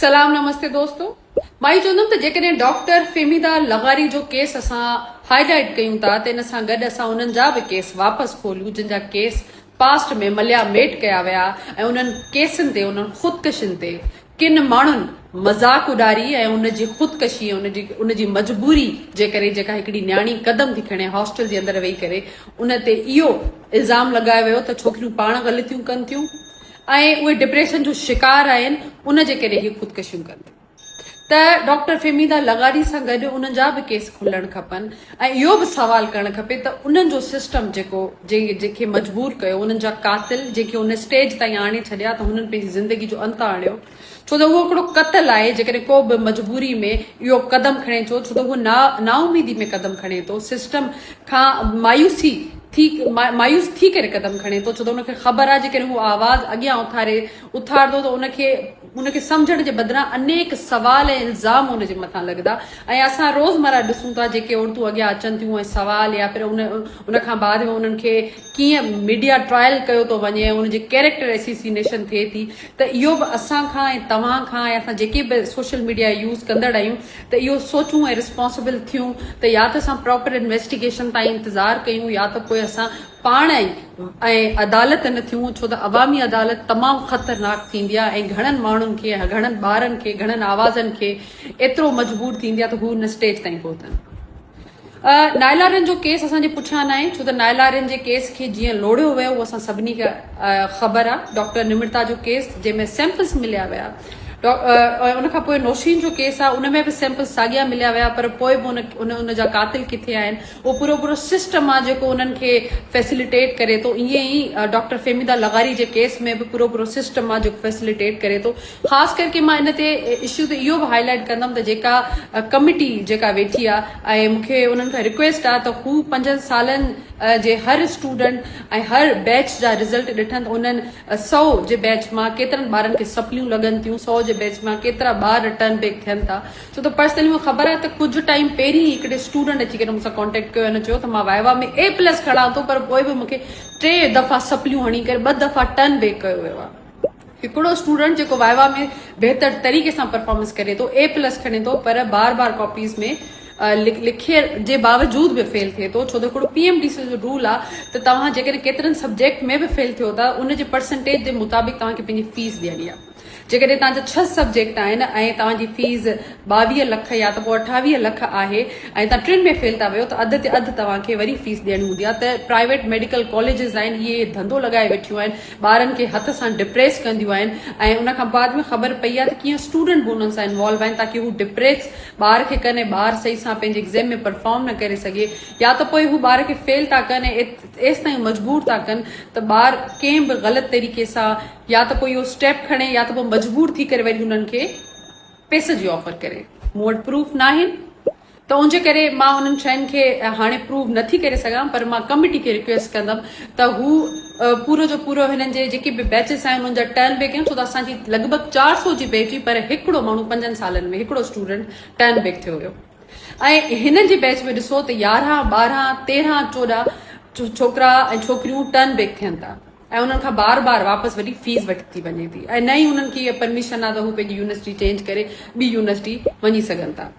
सलाम नमस्ते दोस्तों। मां चवंदमि त जेकॾहिं डॉक्टर फेमीदा लगारी जो केस असां हाईलाइट कयूं था त इन सां गॾु असां उन्हनि जा बि केस वापसि खोलियूं जिन जा केस पास्ट में मलिया मेट कया विया ऐं उन्हनि केसनि ते उन्हनि ख़ुदकशियुनि ते किन माण्हुनि मज़ाक उॾारी ऐं उनजी ख़ुदकशी उनजी मजबूरी जे करे जेका हिकिड़ी न्याणी कदम थी खणे हॉस्टल जे अंदरि वेही करे उन ते इहो इल्ज़ाम लॻायो वियो त छोकिरियूं पाण ग़लतियूं कनि थियूं ऐं उहे डिप्रेशन जो शिकार आहिनि उन जे करे इहे ख़ुदकशियूं कनि थियूं। त डॉक्टर फेमीदा लगारी सां गॾु उन्हनि जा बि केस खुलणु खपनि ऐं इहो बि सवाल करणु खपे त उन्हनि जो सिस्टम जेके मजबूर कयो उन्हनि जा कातिल जेके उन स्टेज ताईं आणे छॾिया त हुननि पंहिंजी ज़िंदगी जो अंत आणियो छो त उहो हिकिड़ो क़तल आहे जेकॾहिं को बि मजबूरी में इहो कदम खणे थो छो त उहो नाउमीदी में कदम खणे थो सिस्टम खां मायूस थी करे कदम खणे थो छो त उनखे ख़बर आहे जेकॾहिं उहो आवाज़ अॻियां उथारंदो त उनखे सम्झण जे बदिरां अनेक सवाल ऐं इल्ज़ाम उनजे मथां लॻंदा ऐं असां रोज़मर्रा ॾिसूं था जेके औरतूं अॻियां अचनि थियूं ऐं सवाल या फिर उन खां बाद में उन्हनि खे कीअं मीडिया ट्रायल कयो थो वञे ऐं उनजी कैरेक्टर एसिसिनेशन थिए थी त इहो बि असां खां ऐं तव्हां खां ऐं असां जेके बि सोशल मीडिया यूज़ कंदड़ आहियूं त इहो सोचूं ऐं रिस्पॉन्सिबल थियूं त या त असां प्रॉपर इन्वेस्टिगेशन ताईं इंतज़ारु कयूं या त पोइ असां पाण ऐं अदालत न थियूं छो त अवामी अदालत तमामु ख़तरनाक थींदी आहे ऐं घणनि माण्हुनि खे घणनि ॿारनि खे घणनि आवाज़नि खे एतिरो मजबूर थींदी आहे त हू हिन स्टेज ताईं पहुतनि। नायलारन जो केस असांजे पुठियां न आहे छो त नायलारन जे केस खे जीअं लोड़ियो वियो उहो असां सभिनी खे ख़बर आहे। डॉक्टर निमृता जो केस जंहिंमें सैंपल्स मिलिया विया उन खां पोइ नौशीन जो केस आहे उन में बि सैंपल्स साॻिया मिलिया विया पर पोइ बि उन जा कातिल किथे आहिनि उहो पूरो सिस्टम आहे जेको उन्हनि खे फैसिलिटेट करे थो। ईअं ई डॉक्टर फेमीदा लगारी जे केस में बि पूरो सिस्टम आहे जेको फैसिलिटेट करे थो। ख़ासि करके मां इन ते इशू ते इहो बि हाईलाइट कंदमि त जेका कमिटी जेका वेठी आहे ऐं मूंखे उन्हनि खां रिक्वेस्ट आहे त हू 5 सालनि जे हर स्टूडेंट ऐं हर बैच जा रिज़ल्ट ॾिठनि त उन्हनि 100 जे बैच मां केतिरनि ॿारनि खे सप्लियूं लॻनि थियूं 100 जे बैच मां केतिरा ॿार टर्न बैक थियनि था छो त पर्सनली मूंखे ख़बर आहे त कुझु टाइम पहिरीं हिकिड़े स्टूडेंट अची करे मूंसां कॉन्टेक्ट कयो ऐं चयो त मां वाइवा में A+ खणा थो पर पोइ बि मूंखे 3 दफ़ा सप्लियूं हणी करे 2 दफ़ा टर्न बैक कयो वियो आहे। हिकिड़ो स्टूडेंट जेको वाइवा में बहितर तरीक़े सां परफॉर्मेंस करे थो A+ खणे थो पर बार कॉपीज़ में लिखे जे बावजूद बि फेल थिए थो छो त हिकिड़ो PMDC जो रूल आहे त तव्हां जेकॾहिं केतिरनि सब्जेक्ट में बि फेल थियो था उनजे परसेंटेज जे मुताबिक़ तव्हांखे पंहिंजी फीस ॾियणी आहे। जेकॾहिं तव्हांजा 6 सब्जेक्ट आहिनि ऐं तव्हांजी फीस 22 लख या त पोइ 28 लख आहे ऐं तव्हां 3 में फेल था वियो त अधु ते अधु तव्हांखे वरी फीस ॾियणी हूंदी आहे। त प्राइवेट मेडिकल कॉलेजिस आहिनि इहे धंधो लॻाए वेठियूं आहिनि ॿारनि खे हथ सां डिप्रेस कंदियूं आहिनि ऐं उन खां बाद में ख़बर पई आहे त कीअं स्टूडेंट बि उन्हनि सां इन्वॉल्व आहिनि ताकी हू डिप्रेस ॿार खे कनि ॿार सही सां पंहिंजे एग्ज़ाम में परफॉर्म न करे सघे या त पोइ हू ॿार खे फेल था कनि एसि ताईं मजबूर था कनि त ॿार कंहिं बि ग़लति तरीक़े सां या त पोइ इहो स्टेप खणे या त पोइ मजबूर थी करे वरी हुननि खे पैसे जी ऑफर करे। मूं वटि प्रूफ न आहिनि त उनजे करे मां उन्हनि शयुनि खे हाणे प्रूव नथी करे सघां पर मां कमिटी खे रिक्वेस्ट कंदमि त हू पूरो जो पूरो हिननि जे जेके बि बैचिस आहिनि उनजा टर्न बैक आहिनि छो त असांजी लॻभॻि 400 जी बैच हुई पर हिकिड़ो माण्हू 5 सालनि में हिकिड़ो स्टूडेंट टर्न बैक थियो हुयो ऐं हिननि जी बैच में ॾिसो त 11 12 13 14 छोकिरा ऐं छोकिरियूं टर्न बैक थियनि था ऐं उन्हनि खां बार वापसि वरी फीस वठी थी वञे थी ऐं न ई उन्हनि खे इहा परमिशन आहे त हू पंहिंजी यूनिवर्सिटी चेंज करे ॿी यूनिवर्सिटी वञी सघनि था।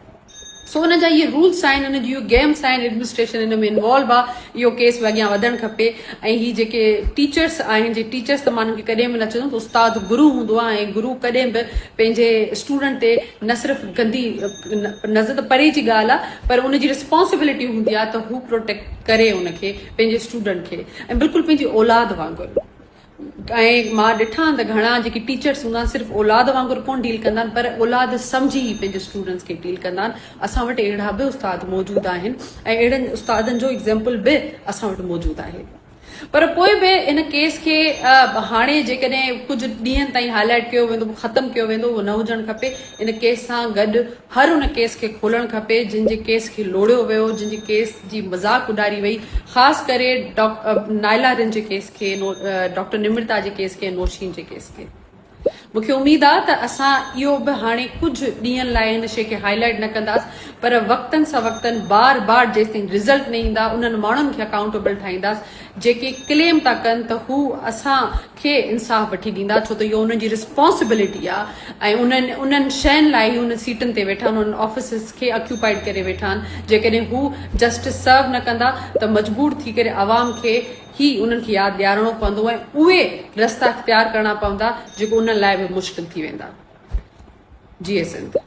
सो हुन जा इहे रूल्स आहिनि हुन जी इहो गेम्स आहिनि एडमिनिस्ट्रेशन हिन में इन्वॉल्व आहे इहो केस बि अॻियां वधणु खपे ऐं ही जेके टीचर्स आहिनि जे टीचर्स त मां हुननि खे कॾहिं बि न चवंदमि त उस्ताद गुरू हूंदो आहे ऐं गुरू कॾहिं बि पंहिंजे स्टूडेंट ते न सिर्फ़ु गंदी नज़र त परे जी ॻाल्हि आहे पर उनजी रिस्पॉन्सिबिलिटी हूंदी आहे त हू प्रोटेक्ट करे उनखे पंहिंजे स्टूडेंट खे ऐं बिल्कुलु पंहिंजी औलाद वांगुरु। ऐं मां ॾिठा त घणा जेके टीचर्स हूंदा आहिनि सिर्फ़ु औलाद वांगुरु कोन डील कंदा आहिनि पर औलाद सम्झी पंहिंजे स्टूडेंट्स खे डील कंदा आहिनि। असां वटि अहिड़ा बि उस्ताद मौजूदु आहिनि ऐं अहिड़नि उस्तादनि जो एग्ज़ाम्पल बि असां वटि मौजूदु आहे पर पोइ बि इन केस खे हाणे जेकॾहिं कुझु ॾींहंनि ताईं हाईलाइट कयो वेंदो ख़तमु कयो वेंदो उहो न हुजणु खपे। इन केस सां गॾु हर उन केस खे खोलणु खपे जिन जे केस खे लोड़ियो वियो जिन जे केस जी मज़ाक उॾारी वई ख़ासि करे नायलारन जे केस खे डॉक्टर निमृता जे केस खे नौशीन जे केस खे। मूंखे उम्मीद आहे त असां इहो बि हाणे कुझु ॾींहंनि लाइ हिन शइ खे हाईलाइट न कंदासीं पर वक़्तनि सां वक़्तनि बार जेसिताईं रिज़ल्ट न ईंदा उन्हनि माण्हुनि खे अकाउंटेबल ठाहींदासीं जेके क्लेम था कनि त हू असांखे इंसाफ़ वठी ॾींदा, छो त इहो उन्हनि जी रिस्पॉन्सिबिलिटी आहे ऐं उन्हनि शयुनि लाइ उन सीटनि ते वेठा आहिनि, उन्हनि ऑफिसिस खे ऑक्यूपाइड करे वेठा आहिनि। जेकॾहिं हू जस्टिस सर्व न कंदा त मजबूर थी करे आवाम खे ही उन्हनि खे यादि ॾियारणो पवंदो ऐं उहे रस्ता इख़्तियार करणा पवंदा जेको उन्हनि लाइ बि मुश्किल थी वेंदा। जी सिंध।